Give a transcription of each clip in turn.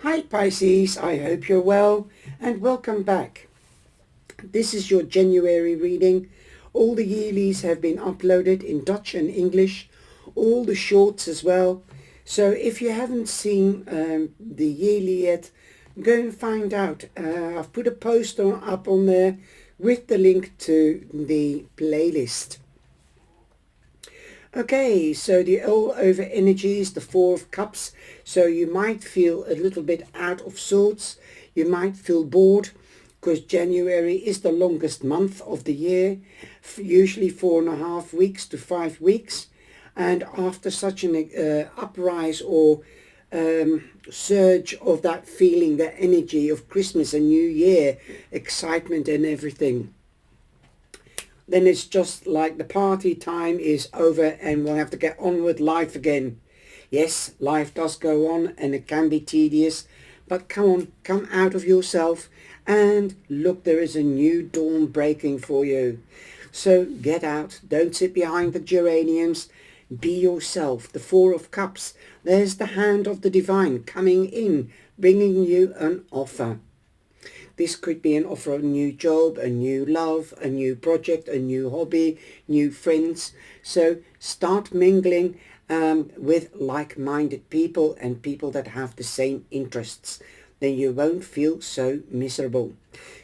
Hi Pisces, I hope you're well and welcome back. This is your January reading. All the yearlies have been uploaded in Dutch and English, all the shorts as well. So if you haven't seen the yearly yet, go and find out. I've put a post up on there with the link to the playlist. Okay, so the all over energy is the Four of Cups. So you might feel a little bit out of sorts. You might feel bored because January is the longest month of the year, usually 4.5 weeks to 5 weeks. And after such an uprise or surge of that feeling, that energy of Christmas and New Year, excitement and everything, then it's just like the party time is over and we'll have to get on with life again. Yes, life does go on and it can be tedious, but come on, come out of yourself and look, there is a new dawn breaking for you. So get out, don't sit behind the geraniums, be yourself. The Four of Cups, there's the hand of the divine coming in, bringing you an offer. This could be an offer of a new job, a new love, a new project, a new hobby, new friends. So start mingling with like-minded people and people that have the same interests. Then you won't feel so miserable.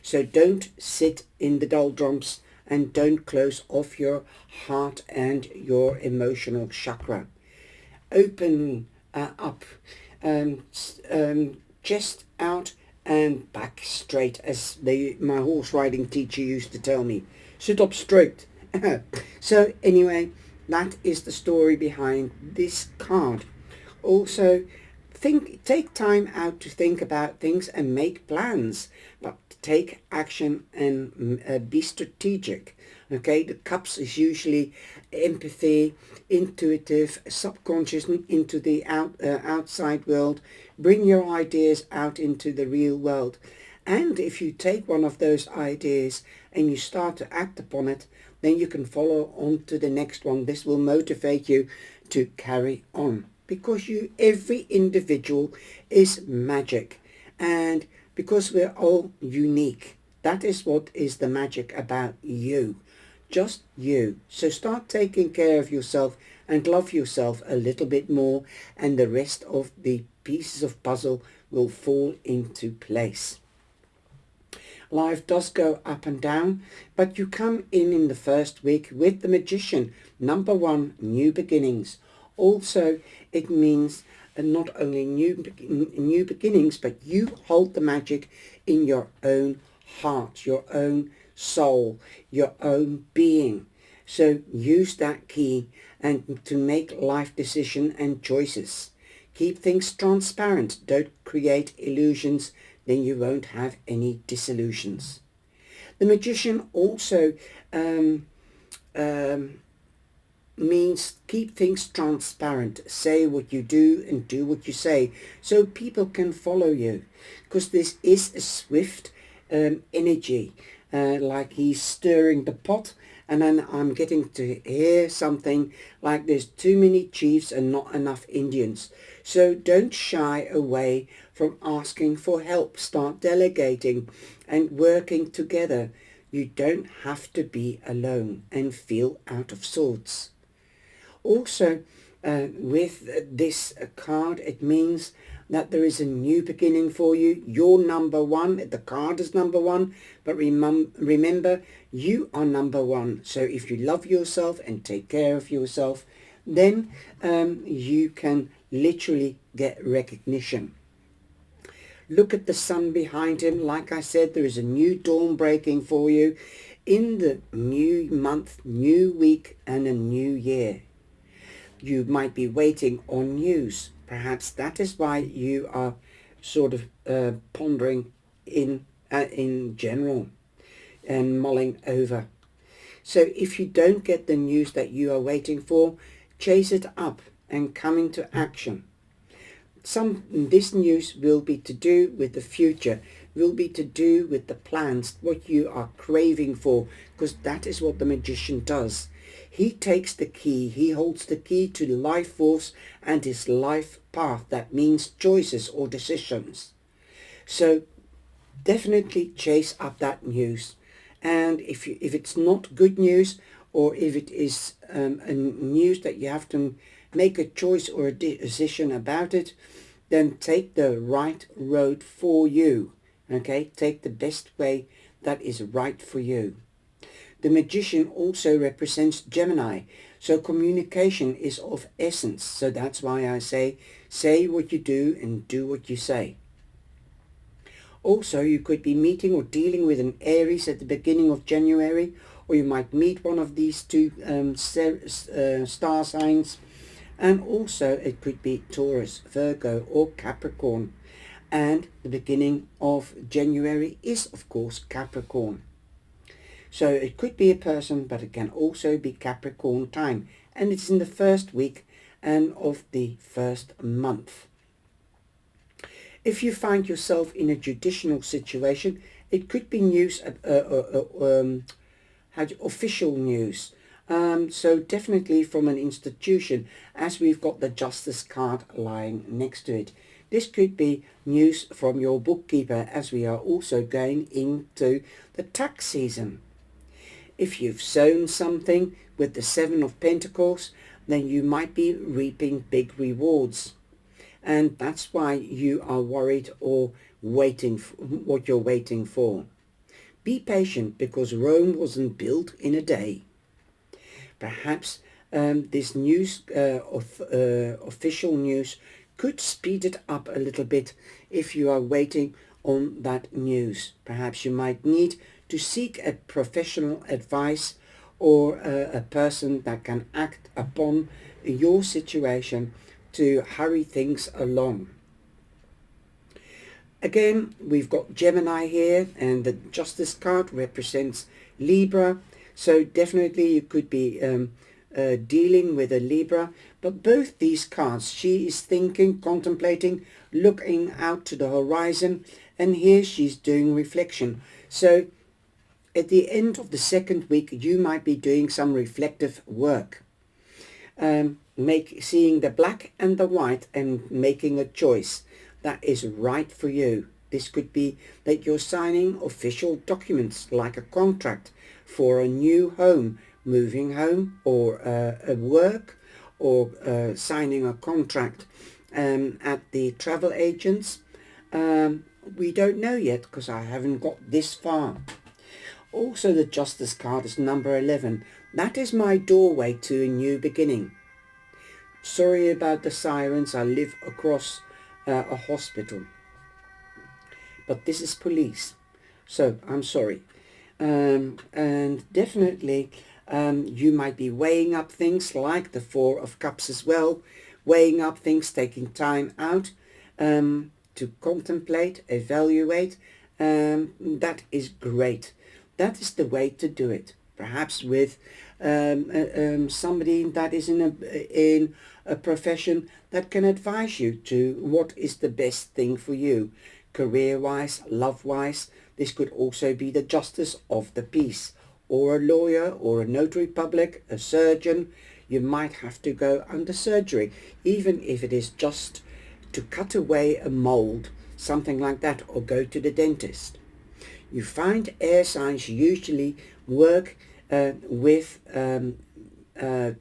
So don't sit in the doldrums and don't close off your heart and your emotional chakra. Open up, chest out, and back straight, as my horse riding teacher used to tell me. Sit up straight. So anyway, that is the story behind this card. Also, take time out to think about things and make plans, but take action and be strategic. Okay, the cups is usually empathy, intuitive, subconscious into the outside world. Bring your ideas out into the real world. And if you take one of those ideas and you start to act upon it, then you can follow on to the next one. This will motivate you to carry on, because every individual is magic, and because we're all unique. That is what is the magic about you. Just you. So start taking care of yourself and love yourself a little bit more, and the rest of the pieces of puzzle will fall into place. Life does go up and down, but you come in the first week with the Magician. Number 1, new beginnings. Also, it means not only new beginnings, but you hold the magic in your own heart, your own soul, your own being. So use that key and to make life decisions and choices. Keep things transparent. Don't create illusions. Then you won't have any disillusions. The Magician also means keep things transparent. Say what you do and do what you say, so people can follow you, because this is a swift energy, like he's stirring the pot, and then I'm getting to hear something like there's too many chiefs and not enough Indians. So don't shy away from asking for help. Start delegating and working together. You don't have to be alone and feel out of sorts. Also, with this card, it means that there is a new beginning for you. You're number one. The card is number one. But remember, you are number one. So if you love yourself and take care of yourself, then you can literally get recognition. Look at the sun behind him. Like I said, there is a new dawn breaking for you in the new month, new week, and a new year. You might be waiting on news. Perhaps that is why you are sort of pondering in general and mulling over. So if you don't get the news that you are waiting for, chase it up and come into action. This news will be to do with the future, will be to do with the plans, what you are craving for, because that is what the Magician does. He takes the key. He holds the key to life force and his life path. That means choices or decisions. So definitely chase up that news. And if it's not good news, or if it is a news that you have to make a choice or a decision about it, then take the right road for you. Okay, take the best way that is right for you. The Magician also represents Gemini, so communication is of essence. So that's why I say what you do and do what you say. Also, you could be meeting or dealing with an Aries at the beginning of January, or you might meet one of these two star signs. And also it could be Taurus, Virgo or Capricorn. And the beginning of January is, of course, Capricorn. So it could be a person, but it can also be Capricorn time. And it's in the first week and of the first month. If you find yourself in a judicial situation, it could be news, official news. So definitely from an institution, as we've got the Justice card lying next to it. This could be news from your bookkeeper, as we are also going into the tax season. If you've sown something with the Seven of Pentacles, then you might be reaping big rewards. And that's why you are worried or waiting for what you're waiting for. Be patient, because Rome wasn't built in a day. Perhaps this news, official news, could speed it up a little bit if you are waiting on that news. Perhaps you might need to seek a professional advice or a person that can act upon your situation to hurry things along. Again, we've got Gemini here, and the Justice card represents Libra. So definitely you could be dealing with a Libra. But both these cards, she is thinking, contemplating, looking out to the horizon, and here she's doing reflection. So at the end of the second week, you might be doing some reflective work. Seeing the black and the white and making a choice that is right for you. This could be that you're signing official documents like a contract for a new home, moving home, or a work, or signing a contract at the travel agents. We don't know yet, because I haven't got this far. Also, the Justice card is number 11. That is my doorway to a new beginning. Sorry about the sirens. I live across a hospital. But this is police. So I'm sorry. And definitely you might be weighing up things like the Four of Cups as well. Weighing up things, taking time out to contemplate, evaluate. That is great. That is the way to do it. Perhaps with somebody that is in a profession that can advise you to what is the best thing for you. Career-wise, love-wise, this could also be the Justice of the Peace, or a lawyer, or a notary public, a surgeon. You might have to go under surgery, even if it is just to cut away a mold, something like that, or go to the dentist. You find air signs usually work with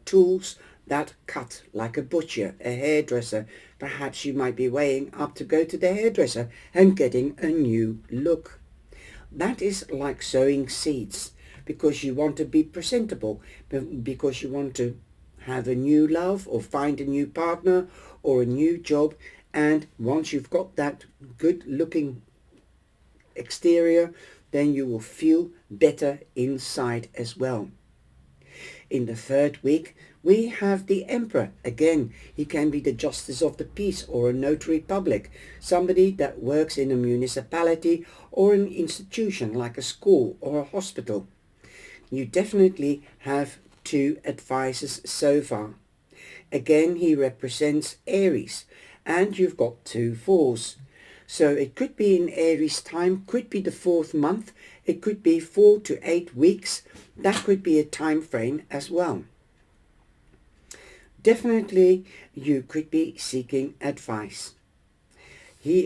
tools that cut, like a butcher, a hairdresser. Perhaps you might be weighing up to go to the hairdresser and getting a new look. That is like sowing seeds, because you want to be presentable, because you want to have a new love, or find a new partner, or a new job. And once you've got that good looking exterior, then you will feel better inside as well. In the third week, we have the Emperor. Again, he can be the Justice of the Peace, or a notary public, somebody that works in a municipality or an institution like a school or a hospital. You definitely have 2 advisors so far. Again, he represents Aries, and you've got 2 fours. So it could be in Aries time, could be the 4th month, it could be 4 to 8 weeks. That could be a time frame as well. Definitely you could be seeking advice.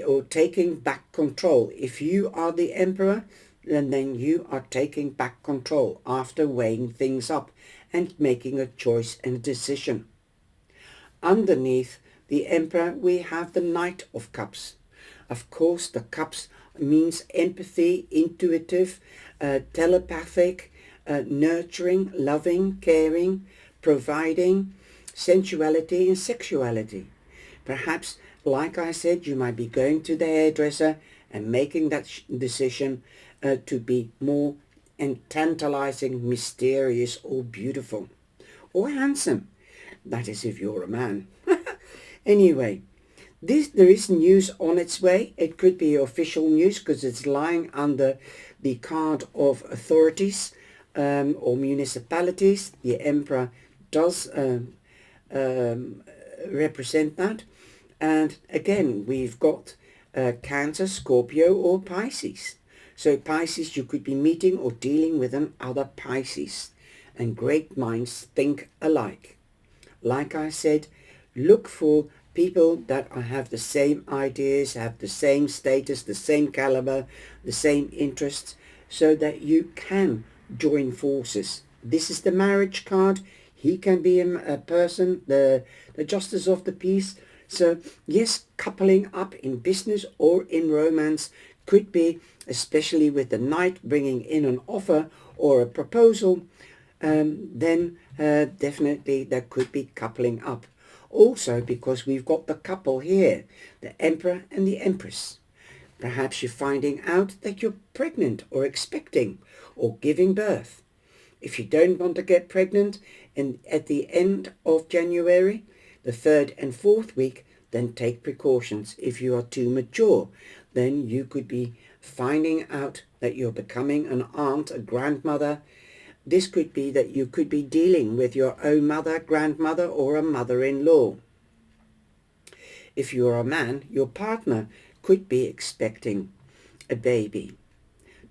Or taking back control. If you are the emperor, then you are taking back control after weighing things up and making a choice and a decision. Underneath the emperor we have the Knight of Cups. Of course, the cups means empathy, intuitive, telepathic, nurturing, loving, caring, providing, sensuality and sexuality. Perhaps, like I said, you might be going to the hairdresser and making that decision to be more and tantalizing, mysterious or beautiful or handsome. That is if you're a man. Anyway, there is news on its way. It could be official news because it's lying under the card of authorities or municipalities. The emperor does represent that. And again, we've got Cancer, Scorpio or Pisces. So Pisces, you could be meeting or dealing with another Pisces. And great minds think alike. Like I said, look for people that have the same ideas, have the same status, the same caliber, the same interests, so that you can join forces. This is the marriage card. He can be a person, the justice of the peace. So yes, coupling up in business or in romance could be, especially with the Knight bringing in an offer or a proposal, then definitely there could be coupling up. Also because we've got the couple here, the Emperor and the Empress. Perhaps you're finding out that you're pregnant or expecting or giving birth. If you don't want to get pregnant at the end of January, the 3rd and 4th week, then take precautions. If you are too mature, then you could be finding out that you're becoming an aunt, a grandmother. This could be that you could be dealing with your own mother, grandmother, or a mother-in-law. If you're a man, your partner could be expecting a baby.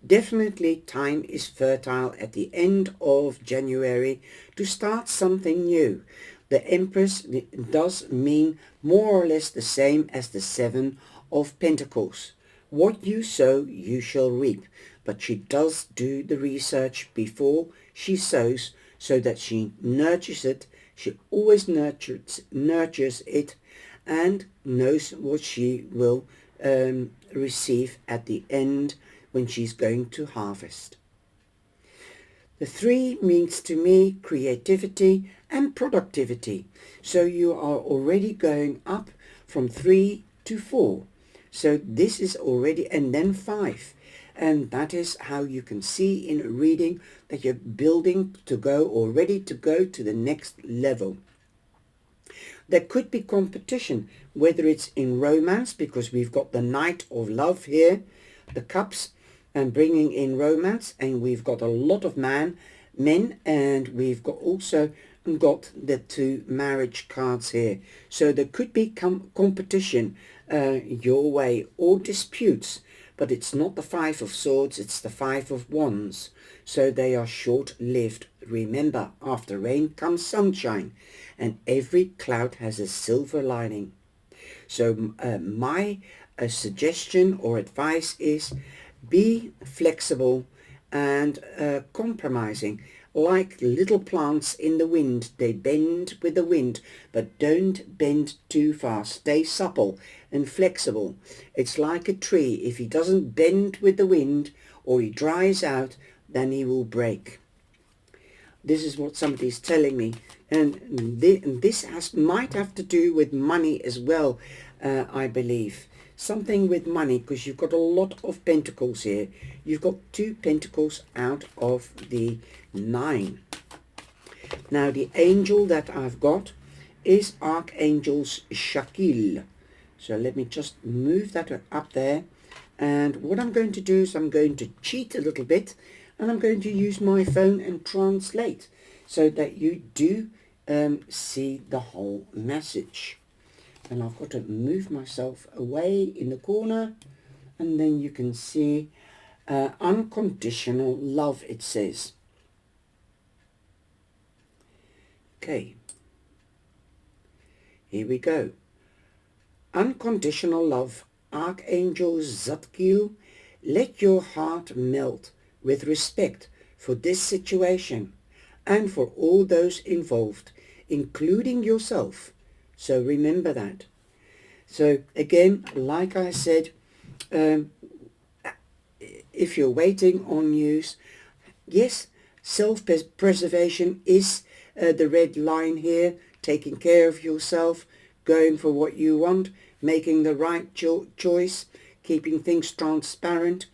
Definitely time is fertile at the end of January to start something new. The Empress does mean more or less the same as the 7 of Pentacles. What you sow, you shall reap. But she does do the research before she sows so that she nurtures it. She always nurtures it and knows what she will receive at the end when she's going to harvest. The 3 means to me creativity and productivity. So you are already going up from 3 to 4. So this is already, and then 5. And that is how you can see in a reading that you're building to go or ready to go to the next level. There could be competition, whether it's in romance, because we've got the Knight of Love here, the Cups, and bringing in romance, and we've got a lot of men, and we've got also got the 2 marriage cards here. So there could be competition your way or disputes, but it's not the 5 of Swords, it's the 5 of Wands. So they are short-lived. Remember, after rain comes sunshine, and every cloud has a silver lining. So my suggestion or advice is be flexible and compromising. Like little plants in the wind, they bend with the wind, but don't bend too fast. Stay supple and flexible. It's like a tree. If he doesn't bend with the wind or he dries out, then he will break. This is what somebody's telling me. And this might have to do with money as well, I believe. Something with money, because you've got a lot of pentacles here. You've got 2 pentacles out of the 9. Now the angel that I've got is Archangel Shakil. So let me just move that up there. And what I'm going to do is I'm going to cheat a little bit, and I'm going to use my phone and translate so that you do see the whole message. And I've got to move myself away in the corner, and then you can see unconditional love, it says. Okay, here we go. Unconditional love, Archangel Zadkiel, let your heart melt with respect for this situation and for all those involved, including yourself. So remember that. So again, like I said, if you're waiting on news, yes, self-preservation is the red line here, taking care of yourself, going for what you want, making the right choice, keeping things transparent,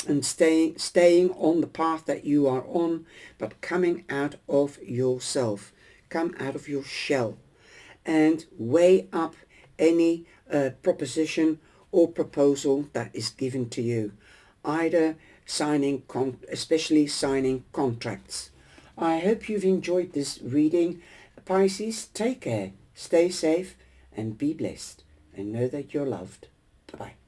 and staying on the path that you are on, but coming out of yourself, come out of your shell, and weigh up any proposition or proposal that is given to you, either especially signing contracts. I hope you've enjoyed this reading. Pisces, take care, stay safe, and be blessed, and know that you're loved. Bye-bye.